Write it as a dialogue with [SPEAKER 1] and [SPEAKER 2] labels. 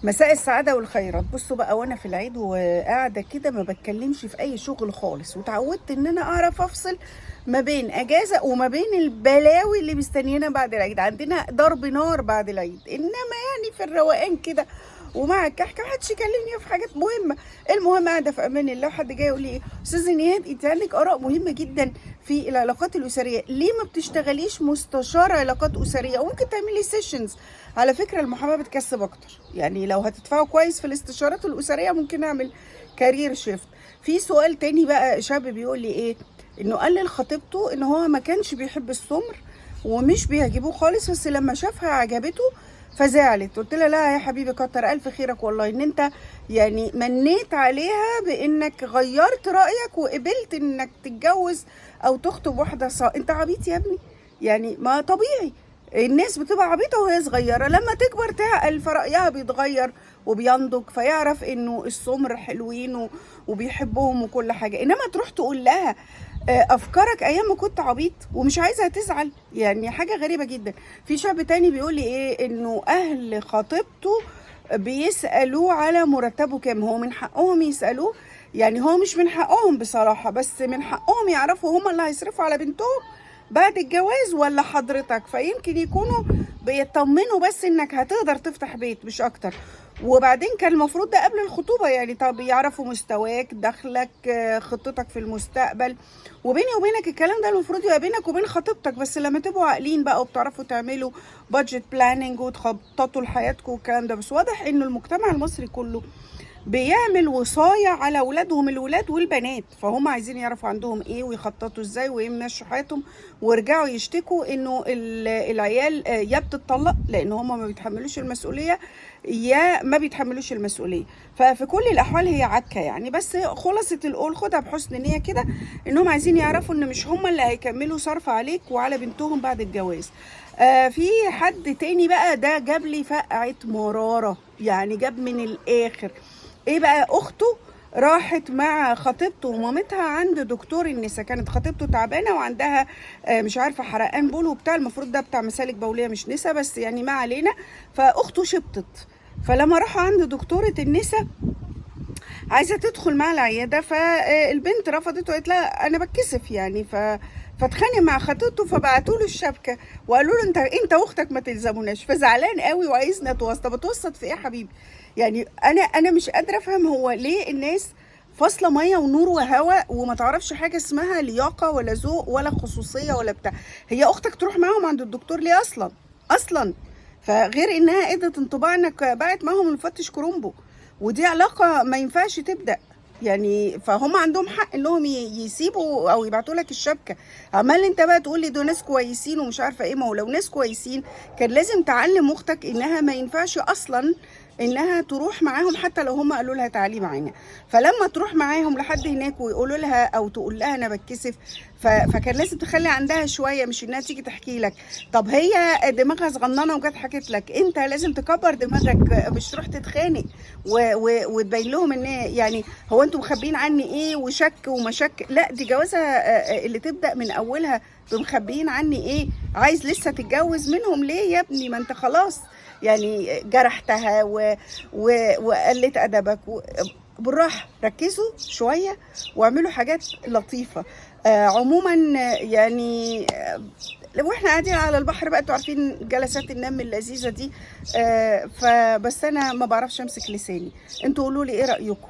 [SPEAKER 1] مساء السعادة والخيرات. بصوا بقى، وانا في العيد وقاعدة كده ما بتكلمش في اي شغل خالص، وتعودت ان انا اعرف افصل ما بين اجازة وما بين البلاوي اللي مستنيانا بعد العيد. عندنا ضرب نار بعد العيد، انما يعني في الروقان كده ومع الكحكة محدش يكلمني في حاجات مهمة. المهم قاعدة في امان الله. حد جاي يقول لي ايه استاذ نيهاد، انت عندك اراء مهمة جدا في العلاقات الاسرية، ليه ما بتشتغليش مستشار علاقات اسرية وممكن تعملي سيشنز؟ على فكرة المحاماة بتكسب اكتر، يعني لو هتدفعوا كويس في الاستشارات الاسرية ممكن اعمل كارير شيفت. في سؤال تاني بقى، شاب بيقول لي ايه، انه قال لخطيبته ان هو ما كانش بيحب السمر ومش بيعجبوه خالص، بس لما شافها عجبته فزعلت. قلت لها لا يا حبيبي، كتر الف خيرك والله ان انت يعني منيت عليها بانك غيرت رايك وقبلت انك تتجوز او تخطب واحده انت عبيط يا ابني؟ يعني ما طبيعي الناس بتبقى عبيطه وهي صغيره، لما تكبر تعقل فرأيها بيتغير وبينضج، فيعرف انه السمر حلوين وبيحبهم وكل حاجه. انما تروح تقول لها افكارك ايام ما كنت عبيط ومش عايزها تزعل، يعني حاجه غريبه جدا. في شاب تاني بيقول لي ايه، انه اهل خطيبته بيسالوه على مرتبه كام. هو من حقهم يسالوه، يعني هو مش من حقهم بصراحه، بس من حقهم يعرفوا هما اللي هيصرفوا على بنتهم بعد الجواز ولا حضرتك. فيمكن يكونوا بيطمنوا بس انك هتقدر تفتح بيت مش اكتر. وبعدين كان المفروض ده قبل الخطوبة، يعني طب يعرفوا مستواك، دخلك، خطتك في المستقبل. وبيني وبينك الكلام ده المفروض يبقى بينك وبين خطيبتك، بس لما تبقوا عاقلين بقى وبتعرفوا تعملوا بادجت بلاننج وتخططوا لحياتكم والكلام ده. بس واضح انه المجتمع المصري كله بيعمل وصاية على اولادهم، الولاد والبنات، فهم عايزين يعرفوا عندهم ايه ويخططوا ازاي ويمشوا حياتهم، ويرجعوا يشتكوا انه العيال يا بتطلق لان هم ما بيتحملوش المسؤولية يا ما بيتحملوش المسؤولية. ففي كل الاحوال هي عكة يعني. بس خلاصة القول خدها بحسن نية كده، انهم عايزين يعرفوا ان مش هم اللي هيكملوا صرف عليك وعلى بنتهم بعد الجواز. في حد تاني بقى ده جاب لي فقعة مرارة، يعني جاب من الاخر. ايه بقى، اخته راحت مع خطيبته ومامتها عند دكتور النساء. كانت خطيبته تعبانه وعندها مش عارفه حرقان بول وبتاع، المفروض ده بتاع مسالك بوليه مش نساء، بس يعني ما علينا. فاخته شبطت، فلما راحوا عند دكتوره النساء عايزه تدخل مع العياده، فالبنت رفضت وقالت لها انا بتكسف يعني. فاتخانق مع خطيبته، فبعتوا له الشبكه وقالوا له انت واختك ما تلزموناش. فزعلان قوي وعايزنا توسط. بتوسط في ايه يا حبيبي؟ يعني انا مش قادره افهم هو ليه الناس فاصله ميه ونور وهواء وما تعرفش حاجه اسمها لياقه ولا ذوق ولا خصوصيه ولا بتاع. هي اختك تروح معاهم عند الدكتور ليه اصلا؟ فغير انها ادت انطباع انك بعت معاهم المفتش كرومبو، ودي علاقه ما ينفعش تبدا يعني. فهم عندهم حق انهم يسيبوا او يبعتوا لك الشبكه. عمال انت بقى تقول لي دول ناس كويسين ومش عارفه ايه. ما هو لو ناس كويسين كان لازم تعلم اختك انها ما ينفعش اصلا انها تروح معاهم حتى لو هم قالوا لها تعالي معانا. فلما تروح معاهم لحد هناك ويقولوا لها او تقول لها انا بتكسف، فكان لازم تخلي عندها شويه، مش انها تيجي تحكي لك. طب هي دماغها صغننه وجت حكت لك، انت لازم تكبر دماغك، مش تروح تتخانق وتبين لهم ان يعني هو انتوا مخبيين عني ايه وشك ومشك. لا، دي جوازه اللي تبدا من اولها بمخبيين عني ايه. عايز لسه تتجوز منهم ليه يا ابني؟ ما انت خلاص يعني جرحتها وقلت ادبك بالراحه. ركزوا شويه واعملوا حاجات لطيفه. عموما يعني لو احنا قاعدين على البحر بقى، انتوا عارفين جلسات النم اللذيذه دي. فبس انا ما بعرفش امسك لساني. انتوا قولوا لي ايه رايكم؟